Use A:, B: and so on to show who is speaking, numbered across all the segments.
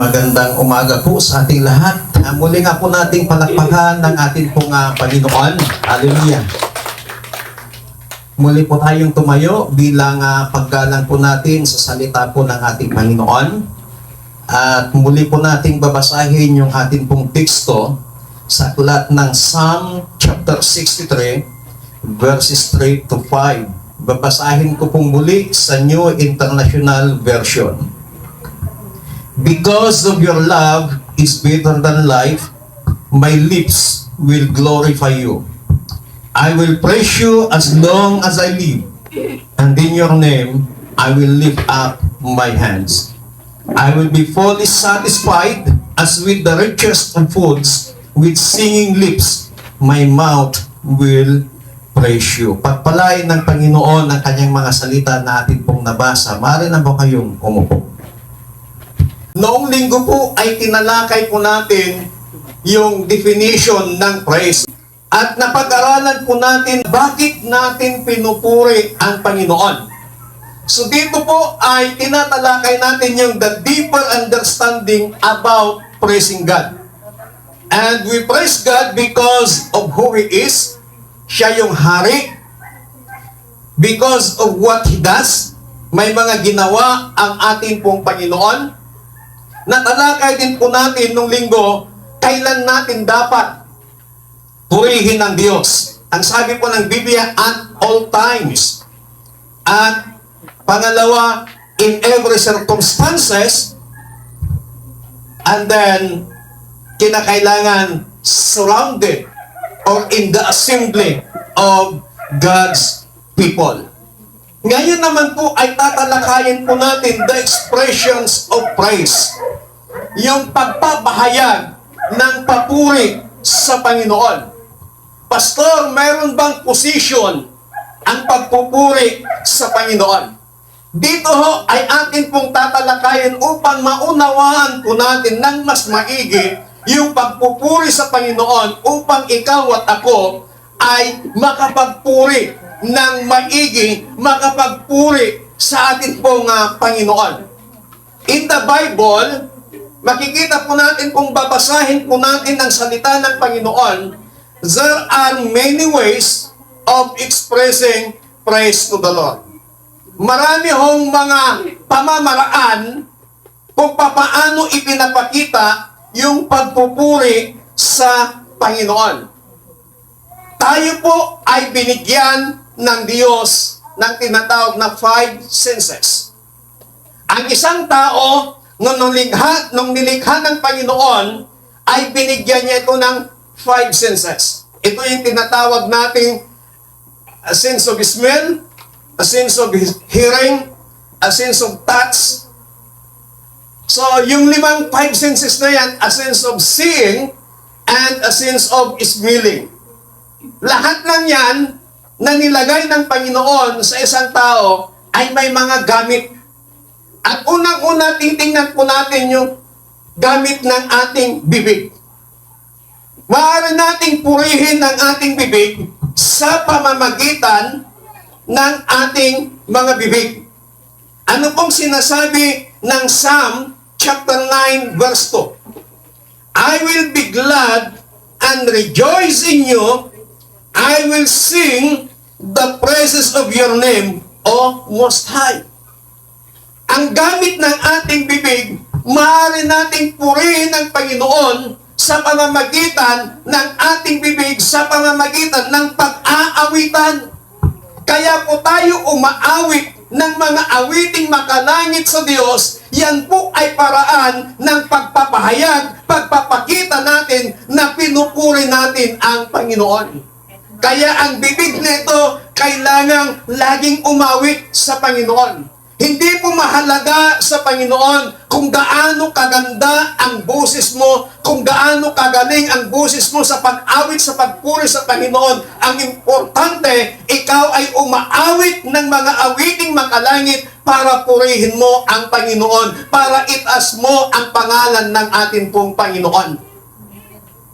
A: Magandang umaga po sa ating lahat. Muli nga po nating palakpakan ng ating pong Panginoon. Hallelujah. Muli po tayong tumayo bilang paggalang po natin sa salita po ng ating Panginoon. At muli po nating babasahin yung ating pong teksto sa aklat ng Psalm chapter 63 verses 3 to 5. Babasahin ko pong muli sa New International Version. Because of your love is better than life, my lips will glorify you. I will praise you as long as I live, and in your name I will lift up my hands. I will be fully satisfied as with the richest of foods, with singing lips, my mouth will praise you. Pagpalain ng Panginoon ang kanyang mga salita na atin pong nabasa. Maaari na ba kayong umupo? Noong linggo po ay tinalakay po natin yung definition ng praise. At napag-aralan po natin bakit natin pinupuri ang Panginoon. So dito po ay tinatalakay natin yung the deeper understanding about praising God. And we praise God because of who He is. Siya yung hari. Because of what He does. May mga ginawa ang ating pong Panginoon. Natalakay din po natin nung linggo, kailan natin dapat purihin ang Diyos. Ang sabi po ng Biblia, at all times. At pangalawa, in every circumstances. And then, kinakailangan surrounded or in the assembly of God's people. Ngayon naman po ay tatalakayin po natin the expressions of praise. Yung pagpapahayag ng papuri sa Panginoon. Pastor, mayroon bang position ang pagpupuri sa Panginoon? Dito ho ay atin pong tatalakayin upang maunawaan po natin ng mas maigi yung pagpupuri sa Panginoon upang ikaw at ako ay makapagpuri ng maigi, makapagpuri sa atin pong Panginoon. In the Bible, makikita po natin kung babasahin po natin ang salita ng Panginoon, there are many ways of expressing praise to the Lord. Marami hong mga pamamaraan kung papaano ipinapakita yung pagpupuri sa Panginoon. Tayo po ay binigyan ng Diyos ng tinatawag na 5 senses. Ang isang tao, nung nilikha ng Panginoon, ay binigyan niya ito ng 5 senses. Ito yung tinatawag nating a sense of smell, a sense of hearing, a sense of touch. So, yung 5 senses na yan, a sense of seeing, and a sense of smelling. Lahat ng yan, na nilagay ng Panginoon sa isang tao, ay may mga gamit. At unang-una, titingnan po natin yung gamit ng ating bibig. Maaari nating purihin ang ating bibig sa pamamagitan ng ating mga bibig. Ano pong sinasabi ng Psalm chapter 9 verse 2? I will be glad and rejoice in you. I will sing the praises of your name, O Most High. Ang gamit ng ating bibig, maaari nating purihin ang Panginoon sa pamamagitan ng ating bibig, sa pamamagitan ng pag-aawitan. Kaya po tayo umaawit ng mga awiting makalangit sa Diyos. Yan po ay paraan ng pagpapahayag, pagpapakita natin na pinupuri natin ang Panginoon. Kaya ang bibig nito kailangang laging umawit sa Panginoon. Hindi po mahalaga sa Panginoon kung gaano kaganda ang boses mo, kung gaano kagaling ang boses mo sa pag-awit, sa pagpuri sa Panginoon. Ang importante, ikaw ay umaawit ng mga awiting makalangit para purihin mo ang Panginoon, para itaas mo ang pangalan ng ating pong Panginoon.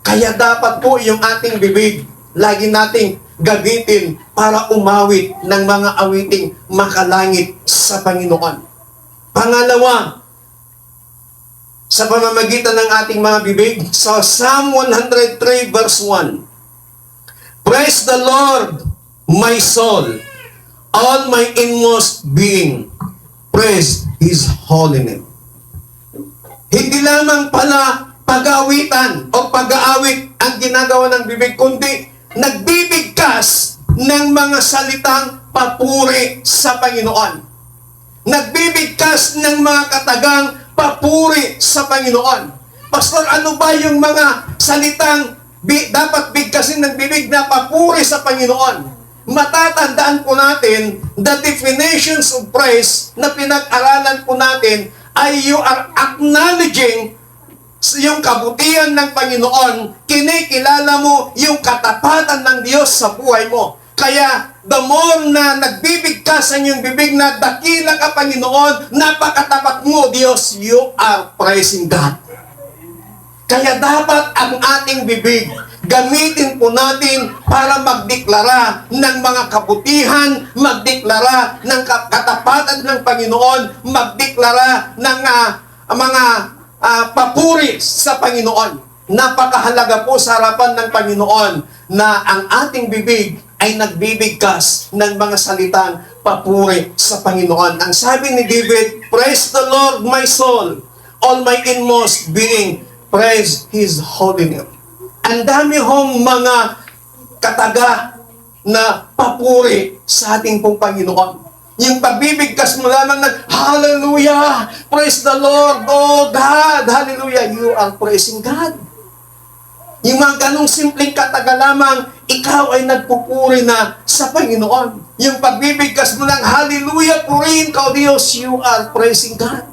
A: Kaya dapat po yung ating bibig, lagi nating gamitin para umawit ng mga awiting makalangit sa Panginoon. Pangalawa, sa pamamagitan ng ating mga bibig. Sa Psalm 103 verse 1, Praise the Lord, my soul, all my inmost being, praise His holy name. Hindi lamang pala pag-awitan o pag-aawit ang ginagawa ng bibig, kundi nagbibigkas ng mga salitang papuri sa Panginoon. Nagbibigkas ng mga katagang papuri sa Panginoon. Pastor, ano ba yung mga salitang dapat bigkasin ng bibig na papuri sa Panginoon? Matatandaan po natin, the definitions of praise na pinag-aralan po natin ay you are acknowledging yung kabutihan ng Panginoon, kinikilala mo yung katapatan ng Diyos sa buhay mo. Kaya, the more na nagbibigkas ang iyong bibig na dakila ka, Panginoon, napakatapat mo, Diyos, you are praising God. Kaya dapat ang ating bibig, gamitin po natin para magdeklara ng mga kabutihan, magdeklara ng katapatan ng Panginoon, magdeklara ng mga papuri sa Panginoon. Napakahalaga po sa harapan ng Panginoon na ang ating bibig ay nagbibigkas ng mga salitang papuri sa Panginoon. Ang sabi ni David, Praise the Lord, my soul, all my inmost being, praise His holy name. Ang dami hong mga kataga na papuri sa ating pong Panginoon. Yung pagbibigkas mo lamang ng Hallelujah! Praise the Lord! Oh God! Hallelujah! You are praising God. Yung mga ganong simpleng kataga lamang, ikaw ay nagpupuri na sa Panginoon. Yung pagbibigkas mo ng Hallelujah! Purihin ka, O Diyos! You are praising God.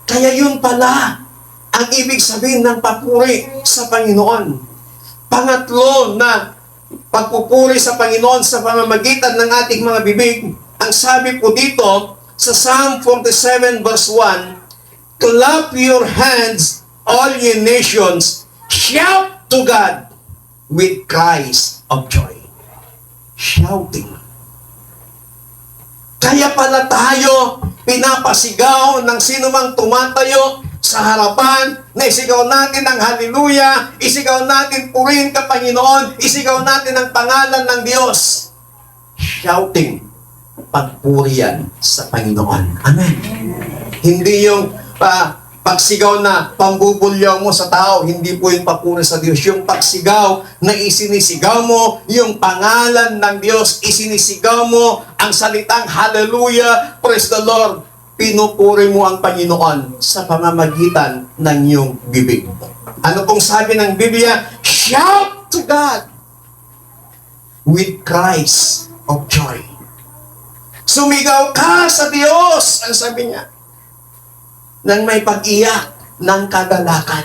A: Kaya yun pala ang ibig sabihin ng papuri sa Panginoon. Pangatlo na pagpupuri sa Panginoon sa pamamagitan ng ating mga bibig, ang sabi po dito sa Psalm 47 verse 1, Clap your hands, all ye nations, shout to God with cries of joy. Shouting. Kaya pala tayo pinapasigaw ng sinumang tumatayo sa harapan na isigaw natin ang hallelujah, isigaw natin purihin ka Panginoon, isigaw natin ang pangalan ng Diyos. Shouting, pagpurihan sa Panginoon. Amen. Hindi yung pagsigaw na pambubulyaw mo sa tao, hindi po yung papuri sa Diyos. Yung pagsigaw na isinisigaw mo, yung pangalan ng Diyos, isinisigaw mo ang salitang hallelujah, praise the Lord. Pinupuri mo ang Panginoon sa pamamagitan ng iyong bibig. Ano pong sabi ng Biblia? Shout to God with cries of joy. Sumigaw ka sa Diyos, ang sabi niya, nang may pag-iyak ng kagalakan.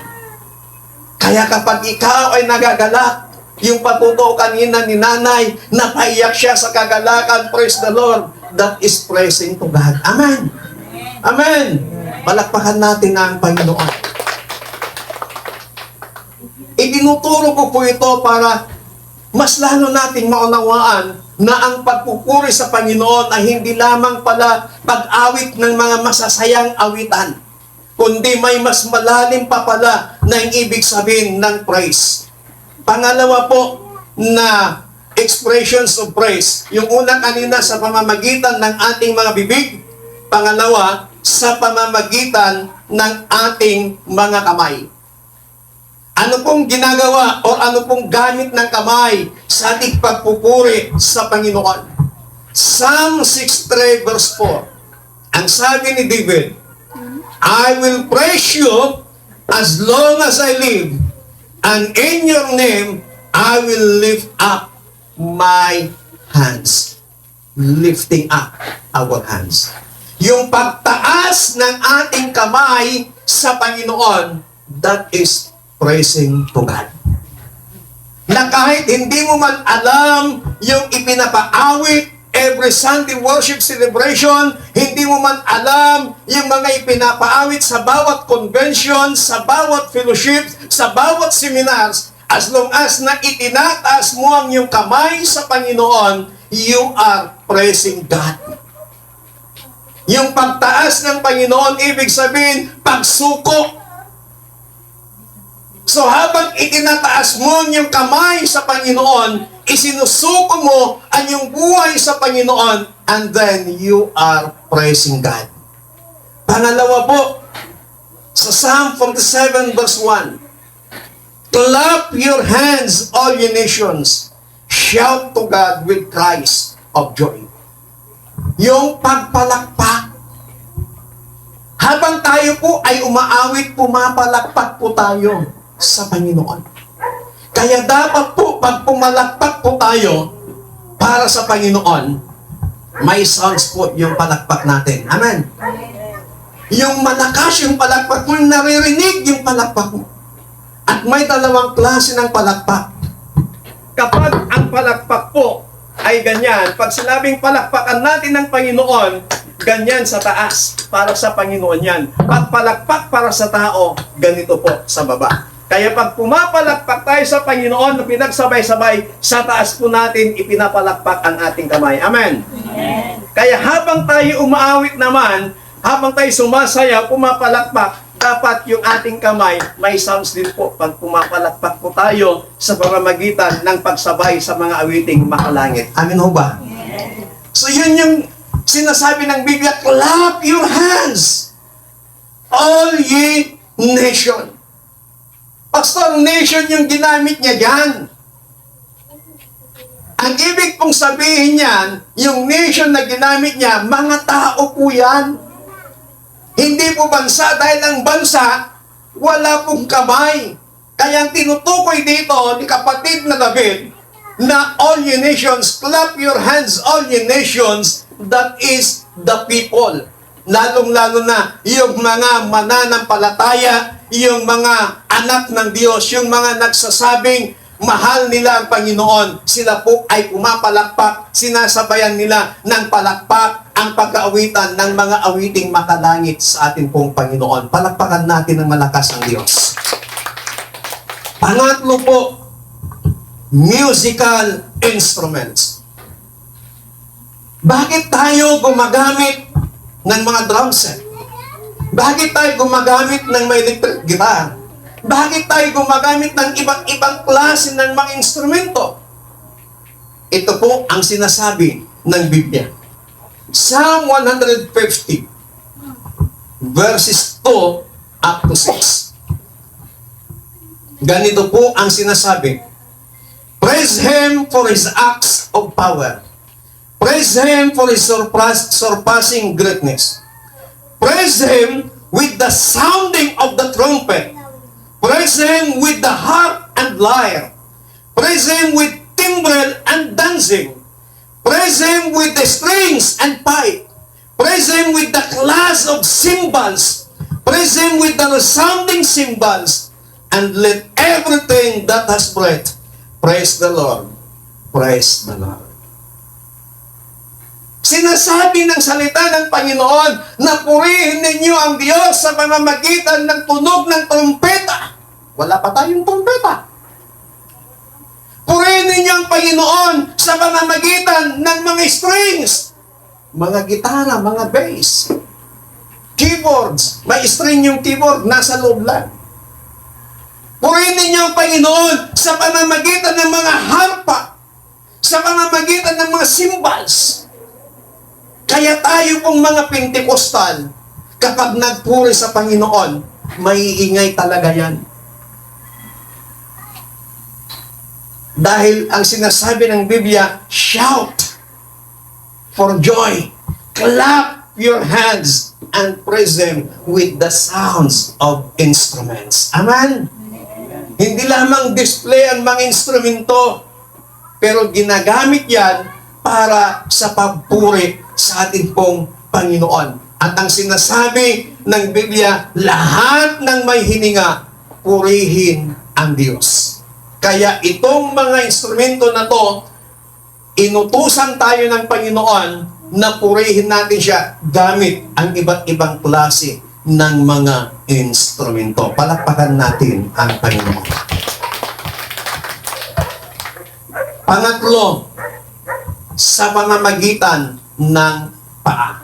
A: Kaya kapag ikaw ay nagagalak, yung patuto kanina ni nanay, napaiyak siya sa kagalakan, praise the Lord, that is praising to God. Amen. Amen. Palakpakan natin ang Panginoon. Itinuturo ko po ito para mas lalo nating maunawaan na ang pagpupuri sa Panginoon ay hindi lamang pala pag-awit ng mga masasayang awitan, kundi may mas malalim pa pala na ang ibig sabihin ng praise. Pangalawa po na expressions of praise. Yung una kanina sa pamamagitan ng ating mga bibig, pangalawa, sa pamamagitan ng ating mga kamay. Ano pong ginagawa o ano pong gamit ng kamay sa ating pagpupuri sa Panginoon? Psalm 63 verse 4. Ang sabi ni David, I will praise you as long as I live, and in your name I will lift up my hands. Lifting up our hands. Yung pagtaas ng ating kamay sa Panginoon, that is praising to God. Na kahit hindi mo man alam yung ipinapaawit every Sunday worship celebration, hindi mo man alam yung mga ipinapaawit sa bawat convention, sa bawat fellowship, sa bawat seminars, as long as na itinataas mo ang iyong kamay sa Panginoon, you are praising God. Yung pagtaas ng Panginoon, ibig sabihin, pagsuko. So habang itinataas mo yung kamay sa Panginoon, isinusuko mo ang yung buhay sa Panginoon, and then you are praising God. Pangalawa po, sa Psalm 47 verse 1, clap your hands, all ye nations. Shout to God with cries of joy. Yung pagpalakpak. Habang tayo po ay umaawit, pumapalakpak po tayo sa Panginoon. Kaya dapat po, pag pumalakpak po tayo para sa Panginoon, may sounds po yung palakpak natin. Amen? Yung malakas yung palakpak mo, naririnig yung palakpak mo. At may dalawang klase ng palakpak. Kapag ang palakpak po ay ganyan, pag sinabing palakpakan natin ng Panginoon, ganyan sa taas, para sa Panginoon yan. Pag palakpak para sa tao, ganito po sa baba. Kaya pag pumapalakpak tayo sa Panginoon na pinagsabay-sabay, sa taas po natin ipinapalakpak ang ating kamay. Amen? Amen. Kaya habang tayo umaawit naman, habang tayo sumasayaw, pumapalakpak, dapat yung ating kamay, may sounds din po pag pumapalakpak po tayo sa pamamagitan ng pagsabay sa mga awiting makalangit. Amin ho ba? Yes. So yun yung sinasabi ng Biblia, clap your hands, all ye nation. Pastor, nation yung ginamit niya dyan. Ang ibig pong sabihin niyan, yung nation na ginamit niya, mga tao po yan. Hindi po bansa, dahil ang bansa, wala pong kamay. Kaya ang tinutukoy dito ni kapatid na David, na all ye nations, clap your hands, all ye nations, that is the people. Lalong-lalo na yung mga mananampalataya, yung mga anak ng Diyos, yung mga nagsasabing mahal nila ang Panginoon, sila po ay pumapalakpak, sinasabayan nila ng palakpak ang pag-aawitan ng mga awiting makalangit sa ating pong Panginoon. Palakpakan natin ng malakas ang Diyos. Pangatlo po, musical instruments. Bakit tayo gumagamit ng mga drum set? Bakit tayo gumagamit ng may electric guitar? Bakit tayo gumagamit ng iba't ibang klase ng mga instrumento? Ito po ang sinasabi ng Biblia. Psalm 150, verses 2 up to 6. Ganito po ang sinasabi. Praise Him for His acts of power. Praise Him for His surpassing greatness. Praise Him with the sounding of the trumpet. Praise Him with the harp and lyre. Praise Him with timbrel and dancing. Praise Him with the strings and pipe. Praise Him with the clash of cymbals. Praise Him with the resounding cymbals. And let everything that has breath praise the Lord. Praise the Lord. Sinasabi ng salita ng Panginoon na purihin ninyo ang Diyos sa pamamagitan ng tunog ng trumpeta. Wala pa tayong trumpeta. Purihin ninyo ang Panginoon sa pamamagitan ng mga strings. Mga gitara, mga bass. Keyboards. May string yung keyboard, nasa loob lang. Purihin ninyo ang Panginoon sa pamamagitan ng mga harpa. Sa pamamagitan ng mga cymbals. Kaya tayo pong mga Pentecostal, kapag nagpuri sa Panginoon, maiingay talaga yan. Dahil ang sinasabi ng Biblia, shout for joy, clap your hands, and praise Him with the sounds of instruments. Amen? Hindi lamang display ang mga instrumento, pero ginagamit yan para sa pagpuri sa ating pong Panginoon. At ang sinasabi ng Biblia, lahat ng may hininga, purihin ang Diyos. Kaya itong mga instrumento na to, inutusan tayo ng Panginoon na purihin natin siya gamit ang iba't ibang klase ng mga instrumento. Palakpakan natin ang Panginoon. Pangatlo, sa pamamagitan ng paa.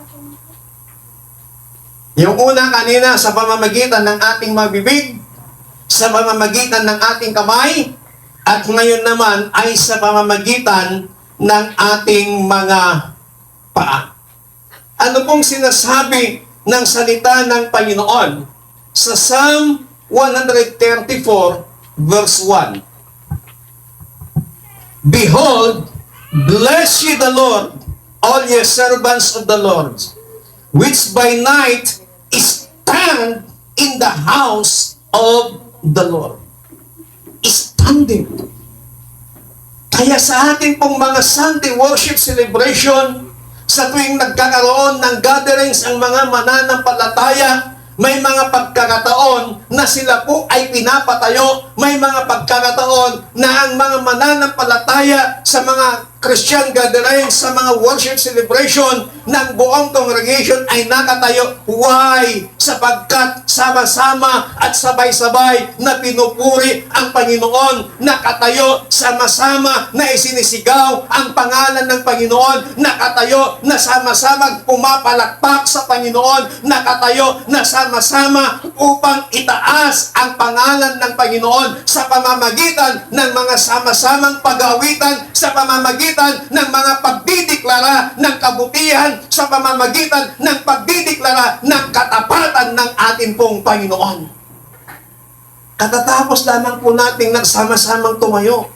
A: Yung una kanina sa pamamagitan ng ating mga bibig, sa pamamagitan ng ating kamay, at ngayon naman ay sa pamamagitan ng ating mga paa. Ano pong sinasabi ng salita ng Panginoon sa Psalm 134 verse 1? Behold, bless ye the Lord, all ye servants of the Lord, which by night stand in the house of the Lord. Standing. Kaya sa ating pong mga Sunday worship celebration, sa tuwing nagkakaroon ng gatherings ang mga mananampalataya, may mga pagkakataon na sila po ay pinapatayo. May mga pagkakataon na ang mga mananampalataya sa mga Christian gatherings, sa mga worship celebration ng buong congregation ay nakatayo. Why? Sapagkat sama-sama at sabay-sabay na pinupuri ang Panginoon. Nakatayo, sama-sama na isinisigaw ang pangalan ng Panginoon. Nakatayo na sama-sama pumapalakpak sa Panginoon. Nakatayo na sama-sama upang itaas ang pangalan ng Panginoon sa pamamagitan ng mga sama-samang pag-aawitan, sa pamamagitan ng mga pagdideklara ng kabutihan, sa pamamagitan ng pagdideklara ng katapatan ng ating pong Panginoon. Katatapos lamang po nating nagsama-samang tumayo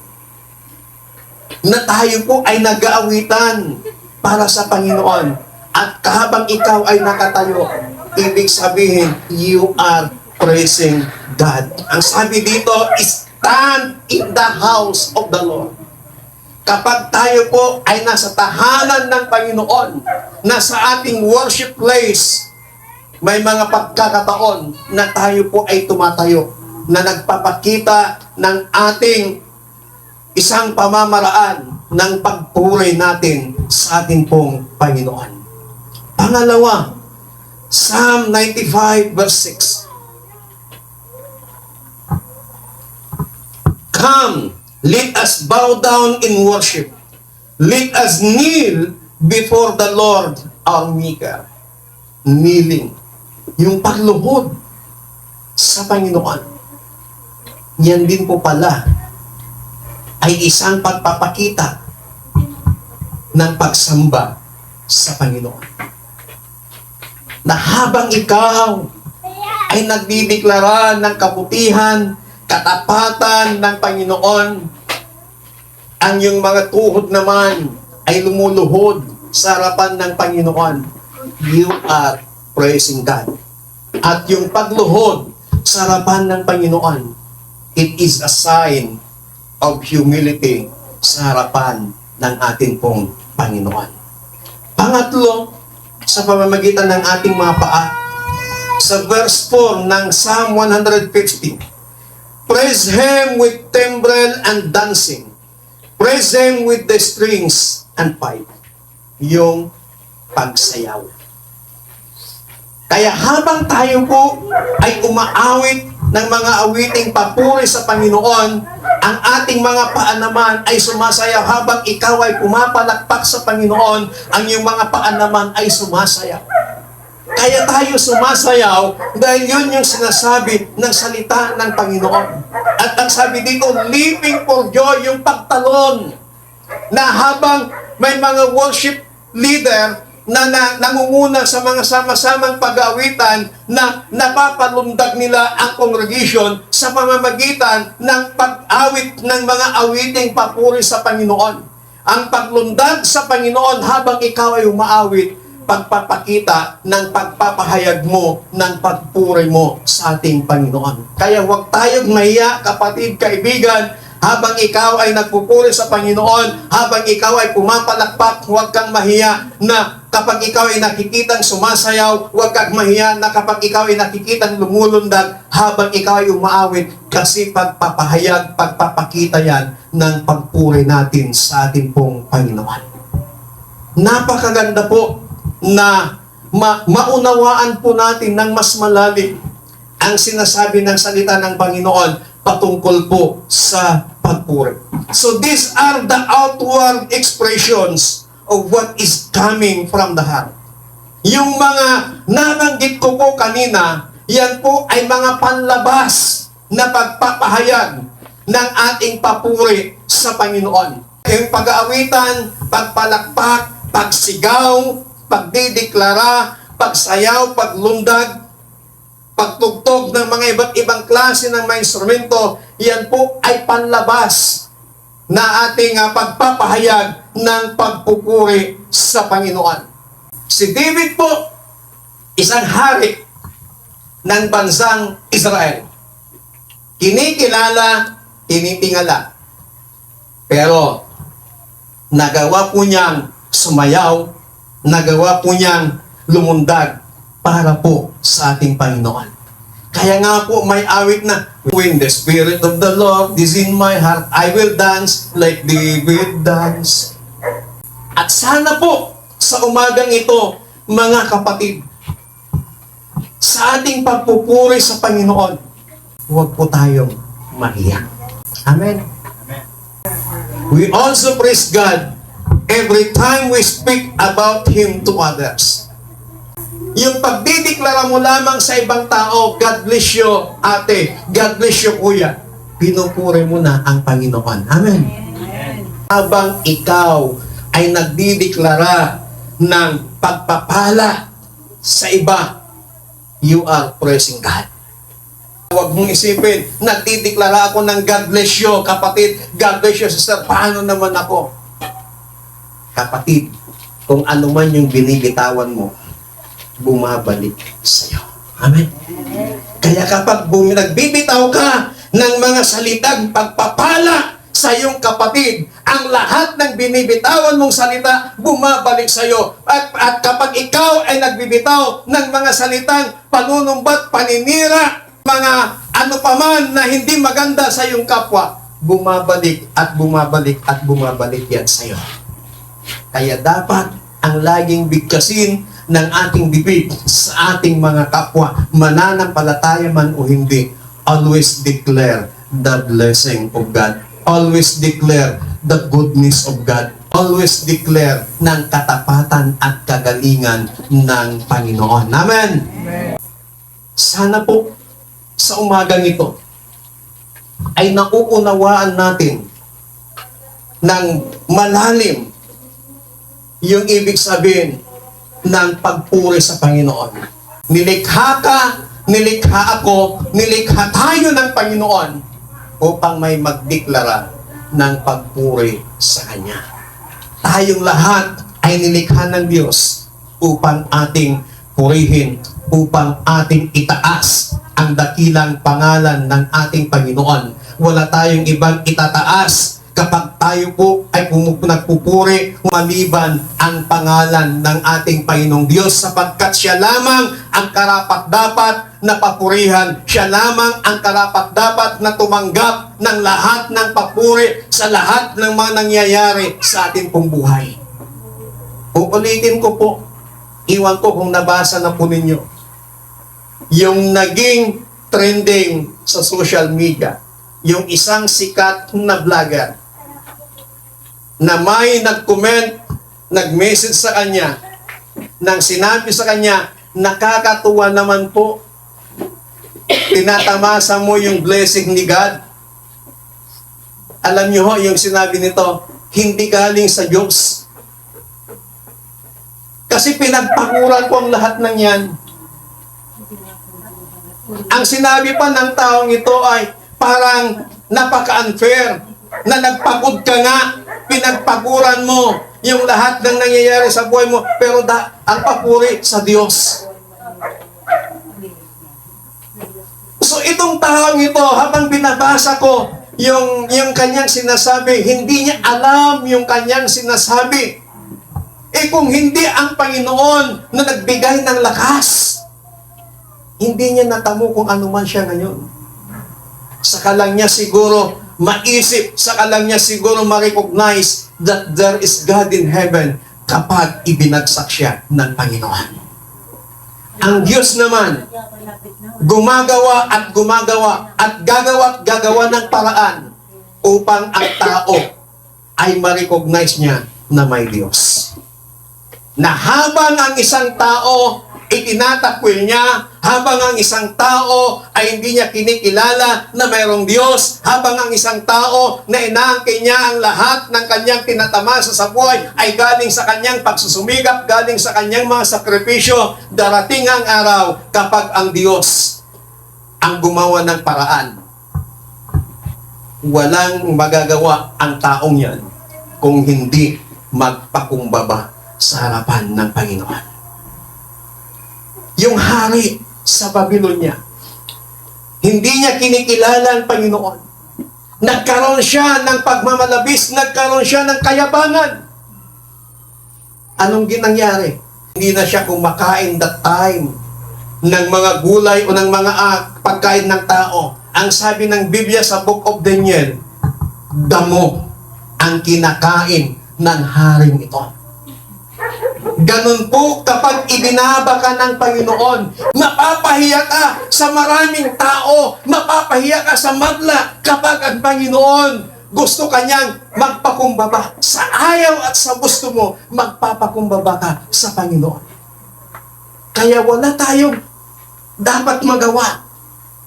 A: na tayo po ay nag-aawitan para sa Panginoon. At habang ikaw ay nakatayo, ibig sabihin, you are praising God. Ang sabi dito, stand in the house of the Lord. Kapag tayo po ay nasa tahanan ng Panginoon, nasa ating worship place, may mga pagkakataon na tayo po ay tumatayo, na nagpapakita ng ating isang pamamaraan ng pagpuri natin sa ating pong Panginoon. Pangalawa, Psalm 95 verse 6. Come, let us bow down in worship. Let us kneel before the Lord our Maker. Kneeling. Yung pagluhod sa Panginoon. Yan din po pala ay isang pagpapakita ng pagsamba sa Panginoon. Na habang ikaw ay nagdideklara ng kabutihan, katapatan ng Panginoon, ang iyong mga tuhod naman ay lumuluhod sa harapan ng Panginoon. You are praising God. At yung pagluhod sa harapan ng Panginoon, it is a sign of humility sa harapan ng ating pong Panginoon. Pangatlo, sa pamamagitan ng ating mga paa, sa verse 4 ng Psalm 150, praise Him with timbrel and dancing. Praise Him with the strings and pipe. Yung pagsayaw. Kaya habang tayo po ay umaawit ng mga awiting papuri sa Panginoon, ang ating mga paa naman ay sumasayaw. Habang ikaw ay pumapalakpak sa Panginoon, ang iyong mga paa naman ay sumasayaw. Kaya tayo sumasayaw dahil yun yung sinasabi ng salita ng Panginoon. At ang sabi dito, leaping for joy, yung pagtalon. Na habang may mga worship leader na nangunguna sa mga sama-samang pag-aawitan na napapalundag nila ang congregation sa pamamagitan ng pag-awit ng mga awiting papuri sa Panginoon. Ang paglundag sa Panginoon habang ikaw ay umaawit, pagpapakita ng pagpapahayag mo ng pagpuri mo sa ating Panginoon. Kaya huwag tayong mahiya, kapatid, kaibigan, habang ikaw ay nagpupuri sa Panginoon, habang ikaw ay pumapalakpak, huwag kang mahiya na kapag ikaw ay nakikitang sumasayaw, huwag kang mahiya na kapag ikaw ay nakikitang lumulundag, habang ikaw ay umaawit, kasi pagpapahayag, pagpapakita yan ng pagpuri natin sa ating pong Panginoon. Napakaganda po na maunawaan po natin ng mas malalim ang sinasabi ng salita ng Panginoon patungkol po sa pagpuri. So these are the outward expressions of what is coming from the heart. Yung mga nabanggit ko po kanina, yan po ay mga panlabas na pagpapahayag ng ating papuri sa Panginoon. Yung pag-aawitan, pagpalakpak, pagsigaw, pagdideklara, pagsayaw, paglundag, pagtugtog ng mga iba't ibang klase ng mga instrumento, yan po ay panlabas na ating pagpapahayag ng pagpupuri sa Panginoon. Si David po, isang hari ng bansang Israel. Kinikilala, tinitingala. Pero, nagawa po niyang sumayaw, nagawa po niyang lumundag para po sa ating Panginoon. Kaya nga po may awit na, when the Spirit of the Lord is in my heart, I will dance like David danced. At sana po, sa umagang ito, mga kapatid, sa ating pagpupuri sa Panginoon, huwag po tayong maiyak. Amen. We also praise God every time we speak about Him to others. Yung pagdideklara mo lamang sa ibang tao, God bless you, ate, God bless you, kuya, pinupuri mo na ang Panginoon. Amen. Habang ikaw ay nagdideklara ng pagpapala sa iba, you are praising God. Huwag mong isipin, nagdideklara ako ng God bless you, kapatid, God bless you, sister, paano naman ako? Kapatid, kung ano man yung binibitawan mo, bumabalik sa iyo. Amen. Kaya kapag nagbibitaw ka ng mga salitang pagpapala sa iyong kapatid, ang lahat ng binibitawan mong salita, bumabalik sa iyo. At kapag ikaw ay nagbibitaw ng mga salitang panunumbat, paninira, mga ano paman na hindi maganda sa iyong kapwa, bumabalik at bumabalik at bumabalik yan sa iyo. Kaya dapat ang laging bigkasin ng ating bibig sa ating mga kapwa, mananampalataya man o hindi, always declare the blessing of God. Always declare the goodness of God. Always declare ng katapatan at kagalingan ng Panginoon. Amen. Amen. Sana po sa umagang ito ay nauunawaan natin ng malalim yung ibig sabihin ng pagpuri sa Panginoon. Nilikha ka, nilikha ako, nilikha tayo ng Panginoon upang may magdeklara ng pagpuri sa Kanya. Tayong lahat ay nilikha ng Diyos upang ating purihin, upang ating itaas ang dakilang pangalan ng ating Panginoon. Wala tayong ibang itataas kapag tayo po ay nagpupuri maliban ang pangalan ng ating Panginoong Diyos, sapagkat Siya lamang ang karapat-dapat na papurihan. Siya lamang ang karapat-dapat na tumanggap ng lahat ng papuri sa lahat ng mga nangyayari sa ating pong buhay. Uulitin ko po, iwan ko kung nabasa na po ninyo, yung naging trending sa social media, yung isang sikat na vlogger na may nag-comment, nag-message sa kanya, nang sinabi sa kanya, nakakatuwa naman po, tinatamasa mo yung blessing ni God. Alam niyo ho, yung sinabi nito, hindi galing sa Diyos. Kasi pinagpakuran ko ang lahat ng yan. Ang sinabi pa ng taong ito ay parang napaka-unfair na nagpagod ka nga, pinagpaguran mo yung lahat ng nangyayari sa buhay mo, pero ang papuri sa Diyos. So itong taong ito, habang binabasa ko yung kanyang sinasabi, hindi niya alam yung kanyang sinasabi. Eh kung hindi ang Panginoon na nagbigay ng lakas, hindi niya natamo kung ano man siya ngayon. Saka lang niya siguro maisip, saka lang niya siguro ma-recognize that there is God in heaven kapag ibinagsak siya ng Panginoon. Ang Diyos naman, gumagawa at gagawa ng paraan upang ang tao ay ma-recognize niya na may Diyos. na habang ang isang tao itinatakwil niya, habang ang isang tao ay hindi niya kinikilala na mayroong Diyos, habang ang isang tao na inaangkin niya ang lahat ng kanyang tinatamasa sa buhay ay galing sa kanyang pagsusumikap, galing sa kanyang mga sakripisyo, darating ang araw kapag ang Diyos ang gumawa ng paraan. Walang magagawa ang taong yan kung hindi magpakumbaba sa harapan ng Panginoon. Yung hari sa Babylonia, hindi niya kinikilala ang Panginoon. Nagkaroon siya ng pagmamalabis, nagkaroon siya ng kayabangan. Anong ginangyari? Hindi na siya kumakain that time ng mga gulay o ng mga pagkain ng tao. Ang sabi ng Biblia sa Book of Daniel, damo ang kinakain ng haring ito. Ganun po kapag ibinaba ka ng Panginoon, mapapahiya ka sa maraming tao, mapapahiya ka sa madla kapag ang Panginoon gusto kanyang magpakumbaba. Sa ayaw at sa gusto mo, magpapakumbaba ka sa Panginoon. Kaya wala tayong dapat magawa.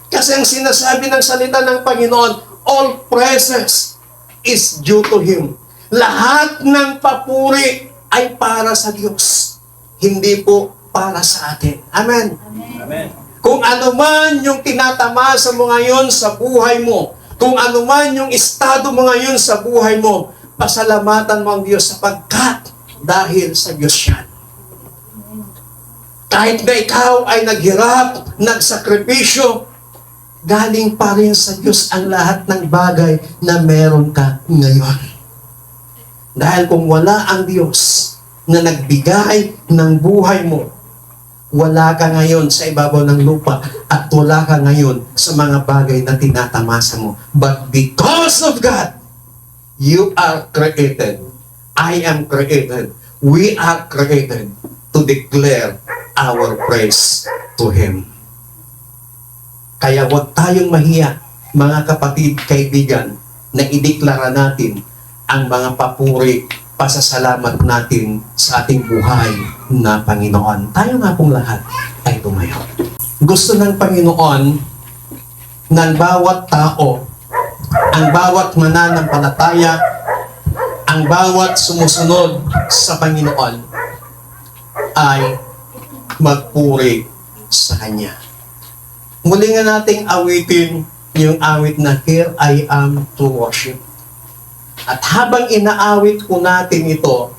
A: Kasi ang sinasabi ng salita ng Panginoon, all praises is due to Him. Lahat ng papuri ay para sa Diyos, hindi po para sa atin. Amen.
B: Amen.
A: Kung ano man yung tinatamasa mo ngayon sa buhay mo, kung ano man yung estado mo ngayon sa buhay mo, pasalamatan mo ang Diyos sapagkat dahil sa Diyos yan. Kahit na ikaw ay naghirap, nagsakripisyo, galing pa rin sa Diyos ang lahat ng bagay na meron ka ngayon. Dahil kung wala ang Diyos na nagbigay ng buhay mo, wala ka ngayon sa ibabaw ng lupa at wala ka ngayon sa mga bagay na tinatamasa mo. But because of God, you are created. I am created. We are created to declare our praise to Him. Kaya huwag tayong mahiya, mga kapatid, kaibigan, na ideklara natin ang mga papuri, pasasalamat natin sa ating buhay na Panginoon. Tayo nga pong lahat ay tumayo. Gusto ng Panginoon ng bawat tao, ang bawat mananampalataya, ang bawat sumusunod sa Panginoon ay magpuri sa Kanya. Muli nga nating awitin yung awit na Here I Am to Worship. At habang inaawit po natin ito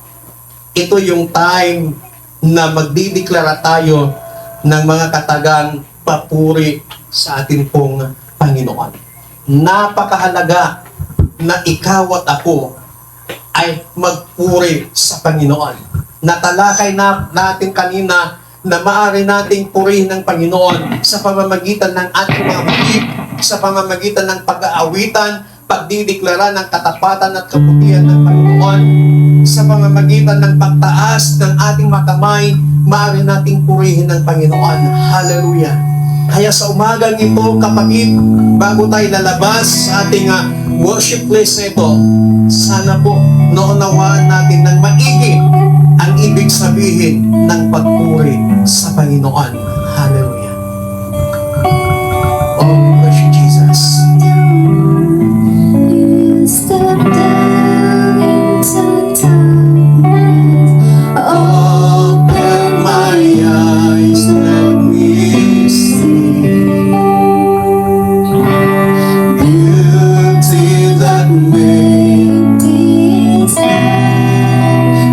A: yung time na magdideklara tayo ng mga katagang papuri sa ating pong Panginoon. Napakahalaga na ikaw at ako ay magpuri sa Panginoon. Natalakay na natin kanina na maaari nating purihin ng Panginoon sa pamamagitan ng ating mga bibig, sa pamamagitan ng pag-aawitan, pagdideklara ng katapatan at kabutihan ng Panginoon, sa pamamagitan ng pagtaas ng ating mga kamay, maaari nating purihin ng Panginoon. Hallelujah! Kaya sa umagang ito, kapatid, bago tayo lalabas sa ating worship place na ito, sana po naunawaan natin ng maigi ang ibig sabihin ng pagpuri sa Panginoon. Hallelujah! Oh, praise you, Jesus!
C: Step down into darkness.
A: Open my eyes, let me see beauty that made
C: These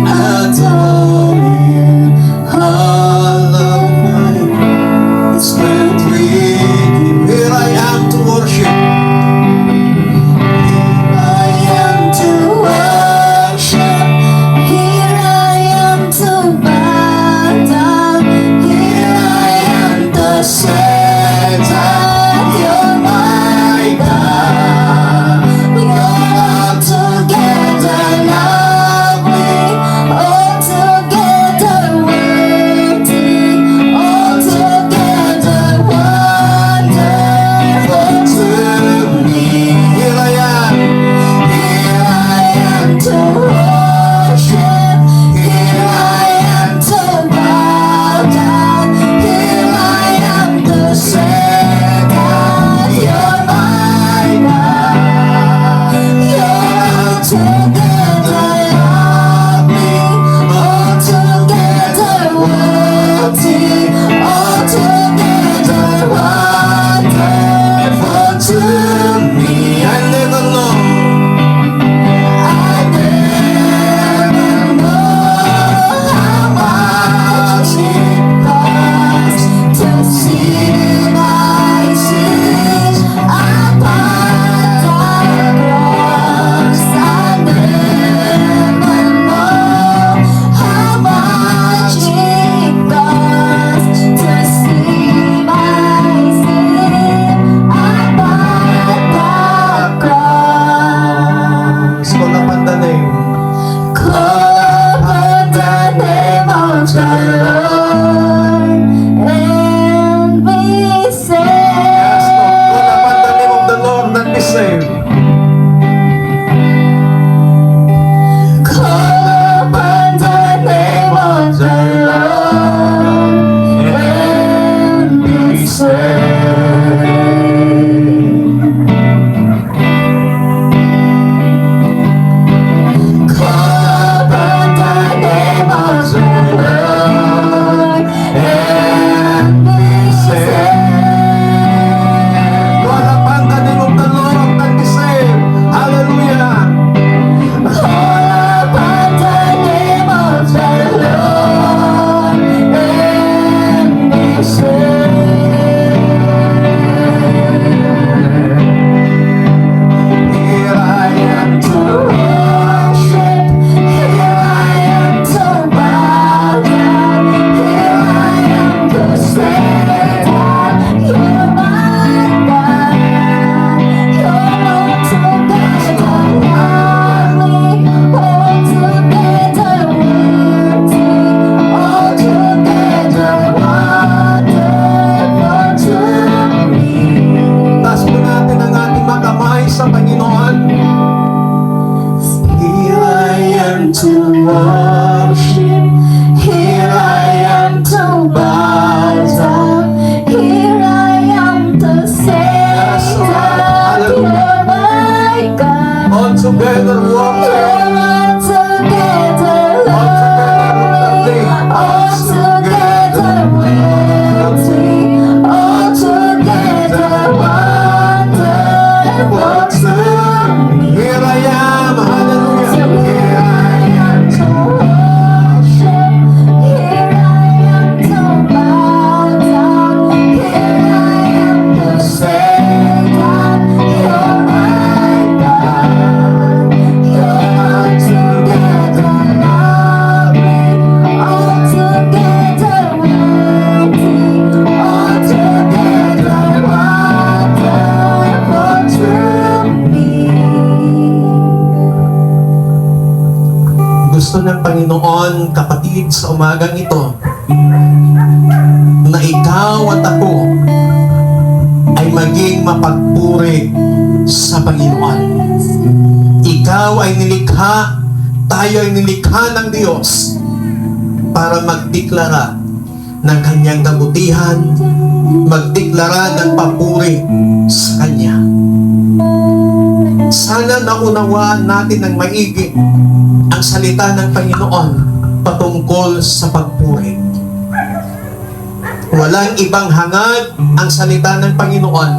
A: adore you. All of my strength with you. Here I
C: to me.
A: I never know.
C: I never know how much it costs to see my sins upon the cross. I never know how much it costs to see my sin upon the cross.
A: Call upon the name.
C: Call upon the name of the Lord and be
A: Yes, Lord. Call upon the name of
C: saved.
A: the Lord and be saved.
C: Call upon the name of the Lord and be saved. Call upon the name of the Lord and be saved.
A: Call upon the name of the Lord and be saved. Hallelujah.
C: Call upon the name of the Lord and be saved. Here I am to worship, here I am to bow down, here I am to say that you're my God. You're altogether lovely, altogether worthy, altogether wonderful to me.
A: Taas po natin ang ating mga kamay sa Panginoon.
C: Here I am to worship, here I am to bow down, here I am to say
A: Yes, Lord.
C: that you're my God.
A: All together worship.
C: You're altogether lovely, altogether worthy, altogether wonderful to me.
A: Here I am. Hallelujah.
C: Here I am to worship, here I am to bow down, here I am to say that you're my God. You're altogether lovely, altogether worthy, altogether wonderful to me.
A: Gusto ng Panginoon, kapatid, sa umagang ito, na ikaw at ako ay maging mapagpuri sa Panginoon. Ikaw ay nilikha, tayo ay nilikha ng Diyos para magdeklara ng kanyang kabutihan, magdeklara ng papuri sa Kanya. Sana naunawaan natin ng maigi ang salita ng Panginoon patungkol sa pagpuri. Walang ibang hangad ang salita ng Panginoon,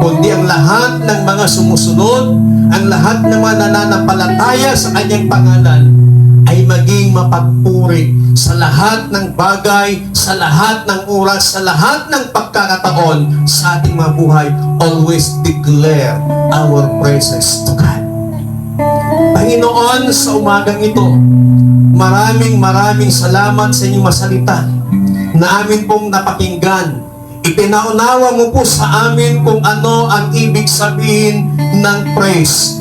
A: kundi ang lahat ng mga sumusunod, ang lahat ng mga nananampalataya sa Kanyang pangalan ay maging mapagpuri sa lahat ng bagay, sa lahat ng oras, sa lahat ng pagkakataon sa ating mga buhay. Always declare our praises to God. Panginoon, sa umagang ito, maraming salamat sa inyong masalita na amin pong napakinggan. Ipinaunawa mo po sa amin kung ano ang ibig sabihin ng praise.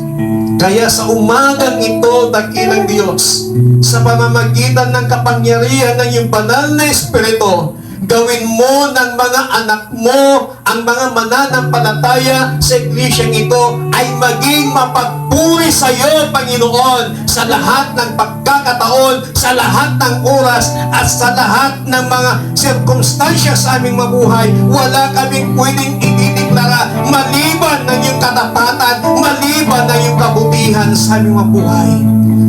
A: Kaya sa umagang ito, dakilang Diyos, sa pamamagitan ng kapangyarihan ng iyong banal na Espiritu, gawin mo ng mga anak mo, ang mga mananampalataya sa iglesyang ito ay maging mapagpuri sa iyo, Panginoon, sa lahat ng pagkakataon, sa lahat ng oras, at sa lahat ng mga sirkumstansya sa aming mabuhay. Wala kaming pwedeng idideklara maliban ng iyong katapatan, maliban ng iyong kabutihan sa aming mabuhay.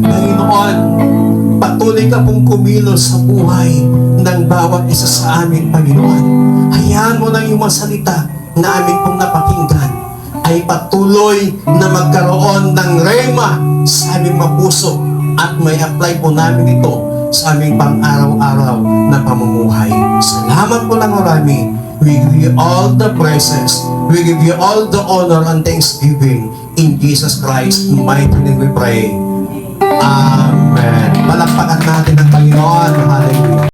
A: Panginoon, patuloy ka pong kumilos sa buhay ng bawat isa sa amin, Panginoon. Hayaan mo na yung mga salita na amin pong napakinggan. ay patuloy na magkaroon ng rema sa aming mga puso at may apply po namin ito sa aming pang-araw-araw na pamumuhay. Salamat po ng marami. We give you all the praises. We give you all the honor and thanksgiving. In Jesus Christ's mighty name we pray. Amen. Palakpakan natin ang Panginoon. Hallelujah.